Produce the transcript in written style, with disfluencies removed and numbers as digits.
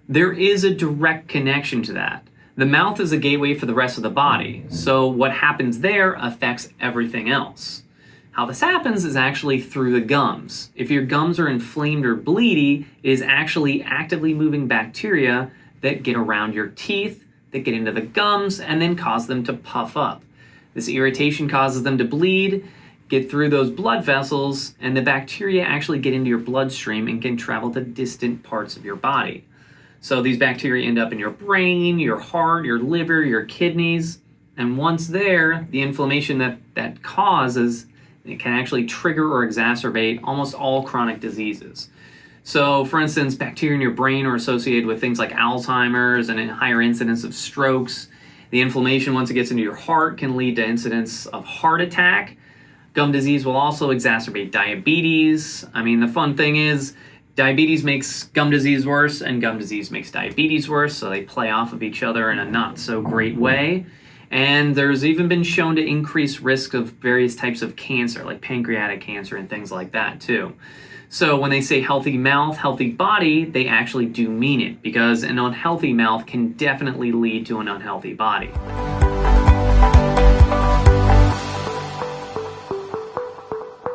There is a direct connection to that. The mouth is a gateway for the rest of the body, so what happens there affects everything else. How this happens is actually through the gums. If your gums are inflamed or bleedy, it is actually actively moving bacteria that get around your teeth, that get into the gums, and then cause them to puff up. This irritation causes them to bleed, get through those blood vessels, and the bacteria actually get into your bloodstream and can travel to distant parts of your body. So these bacteria end up in your brain, your heart, your liver, your kidneys, and once there, the inflammation that causes, it can actually trigger or exacerbate almost all chronic diseases. So, for instance, bacteria in your brain are associated with things like Alzheimer's and a higher incidence of strokes. The inflammation, once it gets into your heart, can lead to incidents of heart attack. Gum disease will also exacerbate diabetes. I mean, the fun thing is, diabetes makes gum disease worse, and gum disease makes diabetes worse, so they play off of each other in a not so great way. And there's even been shown to increase risk of various types of cancer, like pancreatic cancer and things like that too. So when they say healthy mouth, healthy body, they actually do mean it, because an unhealthy mouth can definitely lead to an unhealthy body.